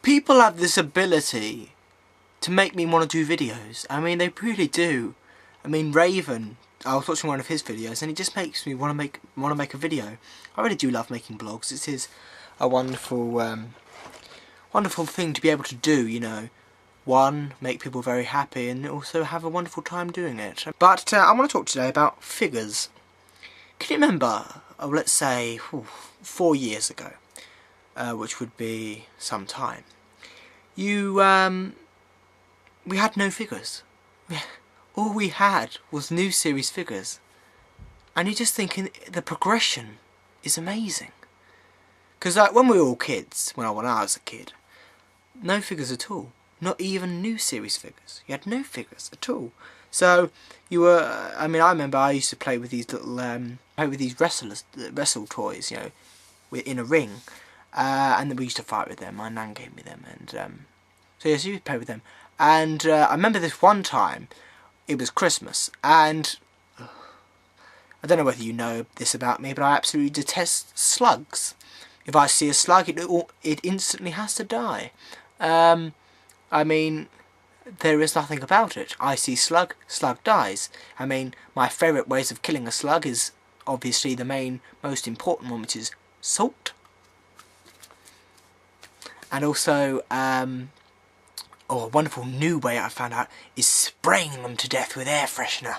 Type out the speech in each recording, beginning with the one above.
People have this ability to make me want to do videos. I mean, they really do. I mean, Raven, I was watching one of his videos and it just makes me want to make a video. I really do love making blogs. It is a wonderful wonderful thing to be able to do, you know. One, make people very happy and also have a wonderful time doing it. But I want to talk today about figures. Can you remember, let's say, 4 years ago, which would be some time, we had no figures. All we had was new series figures. And you're just thinking, the progression is amazing. Because like, when we were all kids, when I was a kid, no figures at all. Not even new series figures. You had no figures at all. So you were. I mean, I remember I used to play with these little, wrestle toys, you know, in a ring, and then we used to fight with them. My nan gave me them, and so yes, you would play with them. And I remember this one time, it was Christmas, and I don't know whether you know this about me, but I absolutely detest slugs. If I see a slug, it instantly has to die. I mean, there is nothing about it. I see slug dies. I mean, my favourite ways of killing a slug is obviously the most important one, which is salt. And also, a wonderful new way I found out is spraying them to death with air freshener.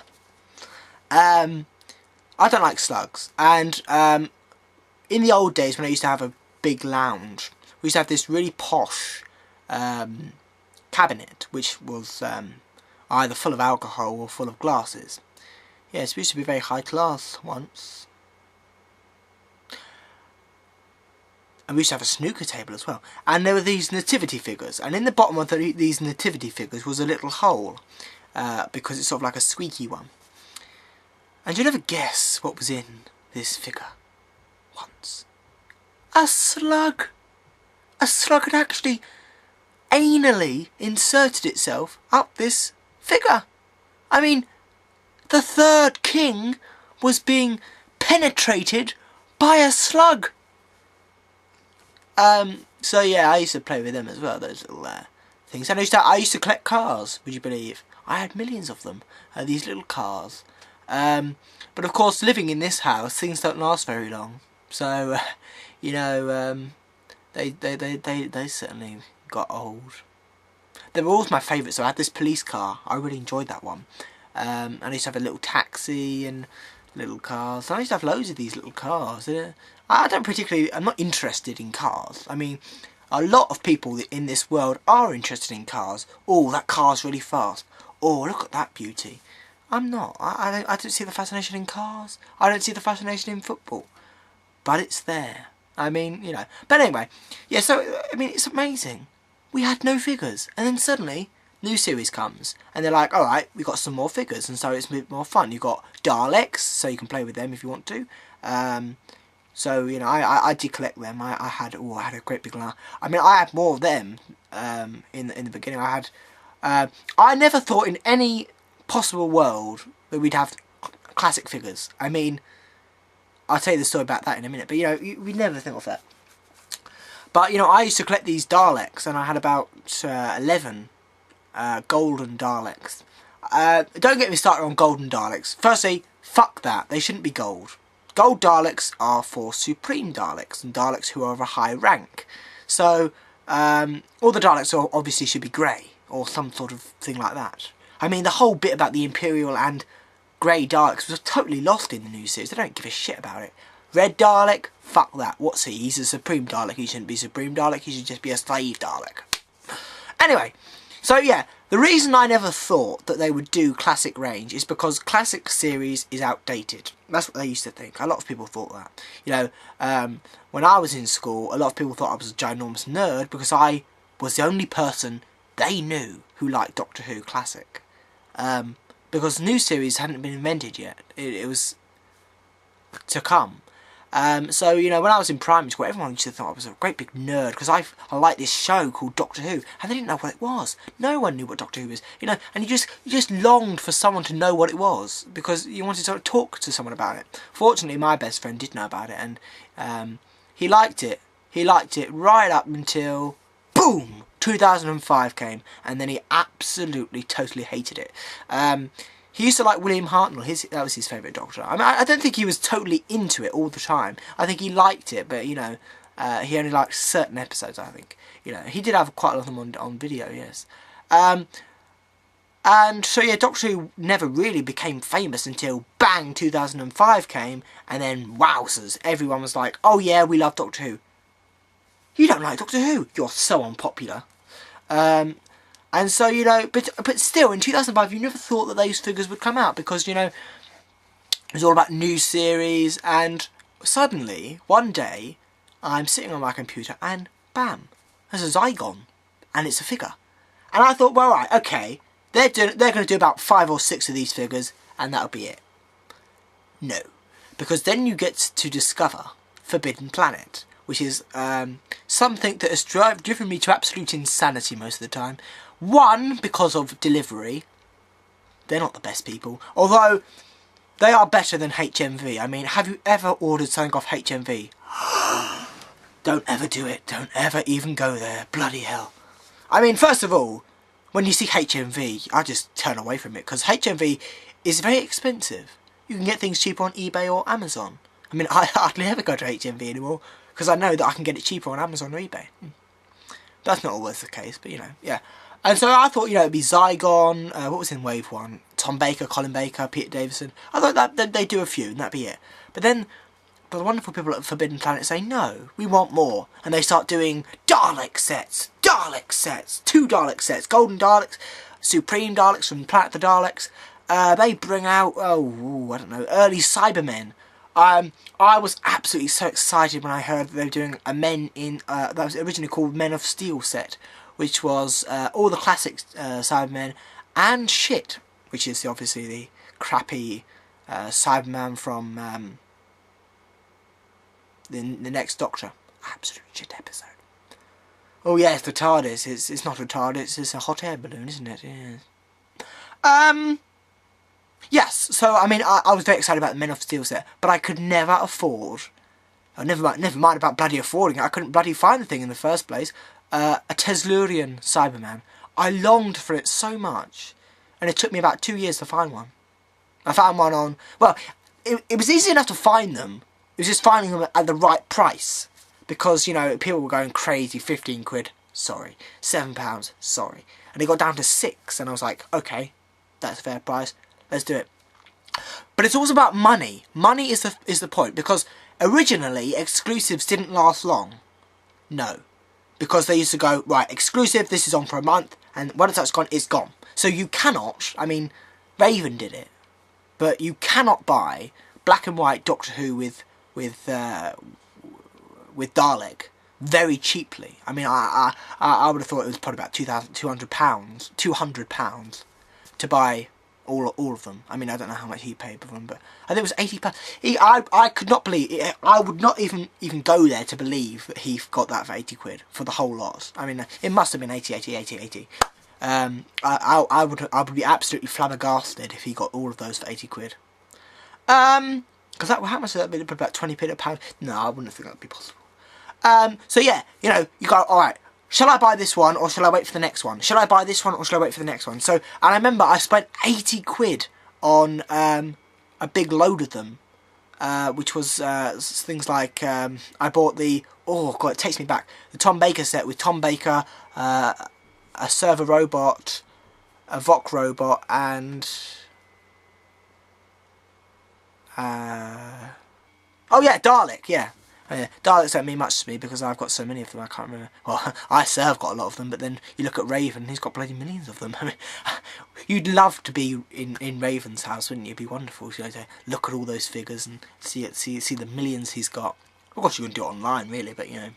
I don't like slugs. And in the old days when I used to have a big lounge, we used to have this really posh cabinet, which was either full of alcohol or full of glasses. Yes, we used to be very high class once. And we used to have a snooker table as well. And there were these nativity figures, and in the bottom of these nativity figures was a little hole, because it's sort of like a squeaky one. And you'll never guess what was in this figure once. A slug! A slug had actually anally inserted itself up this figure. I mean, the third king was being penetrated by a slug. So yeah, I used to play with them as well, those little things. And I used to collect cars, would you believe? I had millions of them, these little cars. But of course, living in this house, things don't last very long. So, you know, they certainly got old. They were always my favourites. So I had this police car. I really enjoyed that one. And I used to have a little taxi and little cars. And I used to have loads of these little cars. I'm not interested in cars. I mean, a lot of people in this world are interested in cars. Oh, that car's really fast. Oh, look at that beauty. I'm not. I don't see the fascination in cars. I don't see the fascination in football. But it's there. I mean, you know. But anyway, yeah, so, I mean, it's amazing. We had no figures. And then suddenly, new series comes. And they're like, alright, we got some more figures. And so it's a bit more fun. You've got Daleks, so you can play with them if you want to. So, you know, I did collect them. I had a great big line. I mean, I had more of them in the beginning. I never thought in any possible world that we'd have classic figures. I mean, I'll tell you the story about that in a minute. But, you know, we never think of that. But, you know, I used to collect these Daleks, and I had about 11 golden Daleks. Don't get me started on golden Daleks. Firstly, fuck that. They shouldn't be gold. Gold Daleks are for supreme Daleks, and Daleks who are of a high rank. So, all the Daleks obviously should be grey, or some sort of thing like that. I mean, the whole bit about the Imperial and grey Daleks was totally lost in the new series. They don't give a shit about it. Red Dalek, fuck that. What's he? He's a Supreme Dalek. He shouldn't be Supreme Dalek. He should just be a slave Dalek. Anyway, so yeah, the reason I never thought that they would do classic range is because classic series is outdated. That's what they used to think. A lot of people thought that. You know, when I was in school, a lot of people thought I was a ginormous nerd because I was the only person they knew who liked Doctor Who Classic. Because new series hadn't been invented yet. It was to come. So, you know, when I was in primary school, everyone used to think I was a great big nerd because I liked this show called Doctor Who, and they didn't know what it was. No one knew what Doctor Who was, you know, and you just longed for someone to know what it was because you wanted to talk to someone about it. Fortunately, my best friend did know about it, and he liked it. He liked it right up until, boom! boom, 2005 came, and then he absolutely, totally hated it. He used to like William Hartnell. That was his favourite Doctor. I mean, I don't think he was totally into it all the time. I think he liked it, but, you know, he only liked certain episodes, I think. You know, he did have quite a lot of them on video, yes. And so, yeah, Doctor Who never really became famous until, bang, 2005 came, and then, wowzers, everyone was like, oh yeah, we love Doctor Who. You don't like Doctor Who? You're so unpopular. And so, you know, but still, in 2005, you never thought that those figures would come out, because, you know, it was all about new series, and suddenly, one day, I'm sitting on my computer, and bam, there's a Zygon, and it's a figure. And I thought, well, right, okay, they're going to do about 5 or 6 of these figures, and that'll be it. No, because then you get to discover Forbidden Planet, which is something that has driven me to absolute insanity most of the time. One, because of delivery. They're not the best people, although they are better than HMV. I mean, have you ever ordered something off HMV? Don't ever do it. Don't ever even go there. Bloody hell. I mean, first of all, when you see HMV, I just turn away from it, because HMV is very expensive. You can get things cheaper on eBay or Amazon. I mean, I hardly ever go to HMV anymore, because I know that I can get it cheaper on Amazon or eBay. That's not always the case, but, you know, yeah. And so I thought, you know, it'd be Zygon, what was in Wave 1? Tom Baker, Colin Baker, Peter Davison. I thought that they'd do a few, and that'd be it. But then the wonderful people at Forbidden Planet say, no, we want more. And they start doing Dalek sets, 2 Dalek sets, Golden Daleks, Supreme Daleks from Planet of the Daleks. They bring out, I don't know, early Cybermen. I was absolutely so excited when I heard that they were doing a that was originally called Men of Steel set, which was all the classic Cybermen and shit, which is obviously the crappy Cyberman from the Next Doctor. Absolute shit episode. Oh yes, the TARDIS. It's not a TARDIS, it's a hot air balloon, isn't it? Yes. Yes, so I mean, I was very excited about the Men of Steel set, but I could never afford, never mind about bloody affording it, I couldn't bloody find the thing in the first place, a Teslurian Cyberman. I longed for it so much, and it took me about 2 years to find one. I found one on, well, it was easy enough to find them, it was just finding them at the right price, because, you know, people were going crazy, 15 quid, sorry, £7, sorry, and it got down to 6, and I was like, okay, that's a fair price. Let's do it. But it's also about money. Money is the point, because originally exclusives didn't last long. No. Because they used to go, right, exclusive, this is on for a month, and once that's gone, it's gone. So you cannot, I mean, Raven did it, but you cannot buy black and white Doctor Who with Dalek very cheaply. I mean, I would have thought it was probably about £200 to buy all of them. I mean, I don't know how much he paid for them, but I think it was £80. I could not believe it. I would not even go there to believe that he got that for 80 quid for the whole lot. I mean, it must have been 80. I would be absolutely flabbergasted if he got all of those for 80 quid. Because how much would that be? About 20p a pound? No, I wouldn't think that would be possible. So yeah, you know, you go, alright, shall I buy this one, or shall I wait for the next one? Shall I buy this one, or shall I wait for the next one? So, and I remember I spent 80 quid on a big load of them, which was things like, I bought the, oh god, it takes me back, the Tom Baker set with Tom Baker, a server robot, a Vok robot, and oh yeah, Dalek, yeah. Daleks don't mean much to me because I've got so many of them, I can't remember. Well, I say I've got a lot of them, but then you look at Raven, he's got bloody millions of them. I mean, you'd love to be in Raven's house, wouldn't you? It'd be wonderful, you know, to look at all those figures and see the millions he's got. Of course, you can do it online, really, but you know.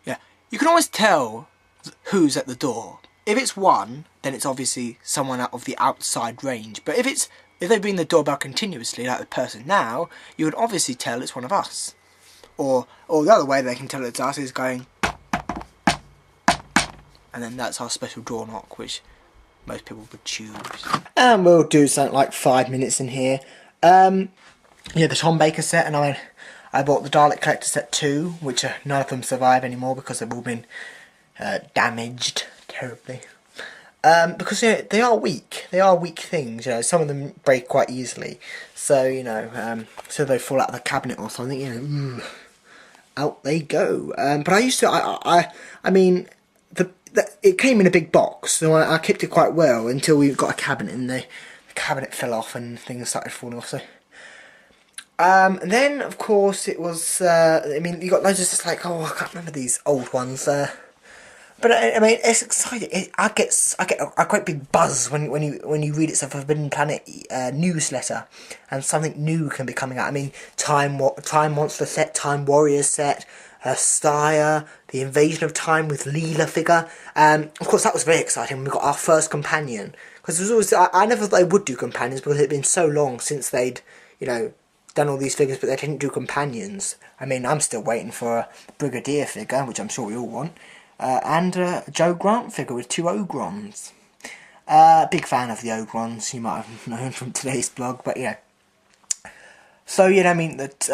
Yeah, you can always tell who's at the door. If it's one, then it's obviously someone out of the outside range. But if they ring the doorbell continuously, like the person now, you would obviously tell it's one of us. Or the other way they can tell it's us is going, and then that's our special door knock, which most people would choose. And we'll do something like 5 minutes in here. Yeah, the Tom Baker set, and I bought the Dalek Collector Set 2, which none of them survive anymore because they've all been damaged terribly. Because, you know, they are weak. They are weak things, you know. Some of them break quite easily. So, you know, so they fall out of the cabinet or something, you know. Out they go. But I used to, I mean, it came in a big box, so I kept it quite well until we got a cabinet, and the cabinet fell off and things started falling off, so... and then, of course, it was, I mean, you got loads of just like, oh, I can't remember these old ones, but I mean, it's exciting. I get a quite big buzz when you read it's a Forbidden Planet newsletter, and something new can be coming out. I mean, Time Monster set, Time Warriors set, Steyr, the Invasion of Time with Leela figure. Of course, that was very exciting when we got our first companion, because there was always I never thought they would do companions because it had been so long since they'd, you know, done all these figures, but they didn't do companions. I mean, I'm still waiting for a Brigadier figure, which I'm sure we all want. And a Joe Grant figure with 2 Ogrons. Big fan of the Ogrons, you might have known from today's blog, but yeah. So, you know, I mean, that,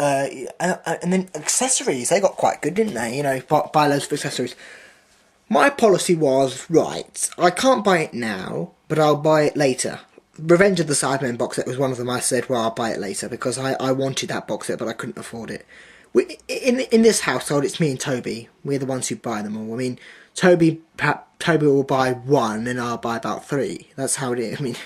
and then accessories, they got quite good, didn't they? You know, buy loads of accessories. My policy was, right, I can't buy it now, but I'll buy it later. Revenge of the Cybermen box set was one of them. I said, well, I'll buy it later, because I wanted that box set, but I couldn't afford it. In this household, it's me and Toby. We're the ones who buy them all. I mean, Toby will buy 1 and I'll buy about 3. That's how it is. I mean,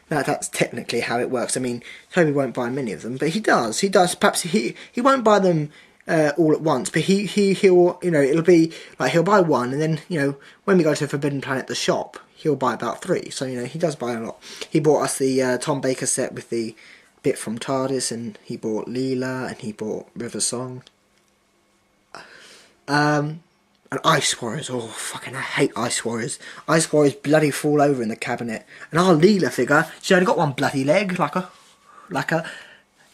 that's technically how it works. I mean, Toby won't buy many of them, but he does. He does. Perhaps he won't buy them all at once, but he'll, you know, it'll be like he'll buy 1, and then, you know, when we go to Forbidden Planet, the shop, he'll buy about 3. So, you know, he does buy a lot. He bought us the Tom Baker set with the bit from TARDIS, and he bought Leela, and he bought River Song. And Ice Warriors, oh fucking I hate Ice Warriors. Ice Warriors bloody fall over in the cabinet. And our Leela figure, she only got 1 bloody leg, like a,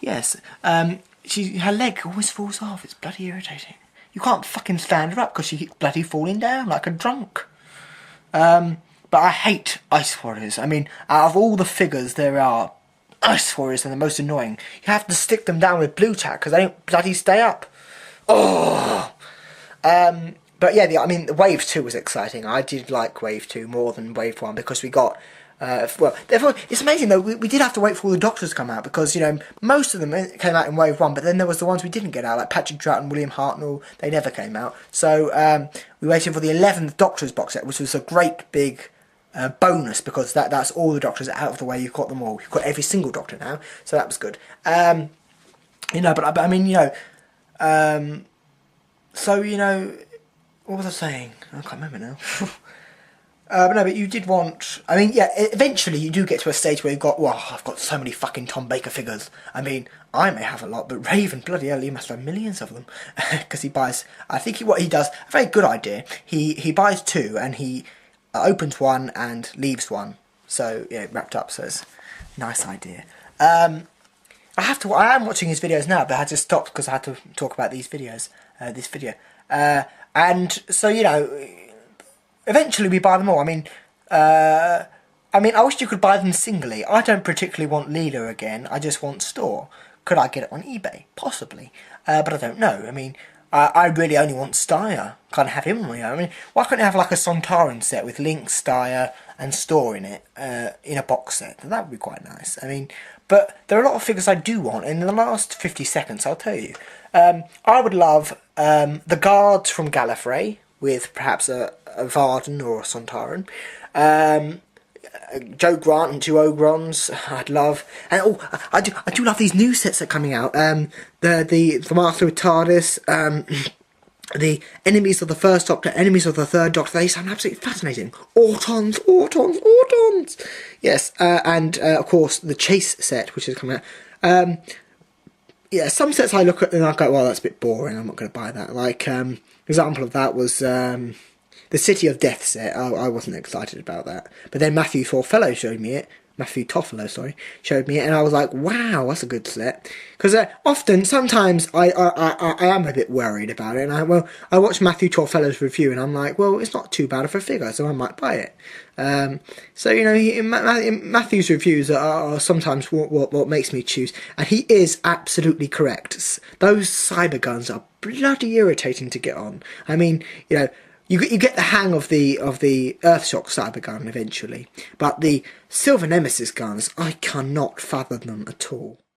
yes. Her leg always falls off, it's bloody irritating. You can't fucking stand her up because she keeps bloody falling down like a drunk. But I hate Ice Warriors. I mean, out of all the figures there are, Ice Warriors are the most annoying. You have to stick them down with blue tack because they don't bloody stay up. Oh! But yeah, I mean, Wave 2 was exciting. I did like Wave 2 more than Wave 1 because we got, well, therefore, it's amazing though, we did have to wait for all the Doctors to come out because, you know, most of them came out in Wave 1, but then there was the ones we didn't get out, like Patrick Troughton and William Hartnell, they never came out. So, we waited for the 11th Doctors box set, which was a great big bonus because that's all the Doctors out of the way. You've got them all. You've got every single Doctor now, so that was good. You know, but I mean, you know, so, you know, what was I saying? I can't remember now. But no, but you did want... I mean, yeah, eventually you do get to a stage where you've got... Well, I've got so many fucking Tom Baker figures. I mean, I may have a lot, but Raven, bloody hell, he must have millions of them. Because he buys... I think what he does... A very good idea. He buys 2, and he opens 1 and leaves 1. So, yeah, wrapped up, so it's a nice idea. I am watching his videos now, but I had to stop because I had to talk about these videos. This video. And so, you know, eventually we buy them all. I mean, I wish you could buy them singly. I don't particularly want Leela again. I just want Store. Could I get it on eBay? Possibly. But I don't know. I mean, I really only want Steyr. Can't have him, you know. I mean, why couldn't I have like a Sontaran set with Link, Steyr, and Store in it, in a box set? That would be quite nice. I mean, but there are a lot of figures I do want, and in the last 50 seconds, I'll tell you. I would love the guards from Gallifrey, with perhaps a Varden or a Sontaran. Joe Grant and 2 Ogrons, I'd love. And oh, I do love these new sets that are coming out. The Master of TARDIS, the enemies of the First Doctor, enemies of the Third Doctor. They sound absolutely fascinating. Autons. Yes, and of course the Chase set, which is coming out. Yeah, some sets I look at and I go, well, that's a bit boring, I'm not going to buy that. Like, example of that was the City of Death set. I wasn't excited about that. But then Matthew Forfellow showed me it. Matthew Toffolo, sorry, showed me it, and I was like, wow, that's a good set. Because sometimes I am a bit worried about it, and I watched Matthew Toffolo's review, and I'm like, well, it's not too bad of a figure, so I might buy it. So you know, Matthew's reviews are sometimes what makes me choose, and he is absolutely correct. Those cyber guns are bloody irritating to get on. I mean, you know, you get the hang of the Earthshock cyber gun eventually, but the Silver Nemesis guns, I cannot fathom them at all.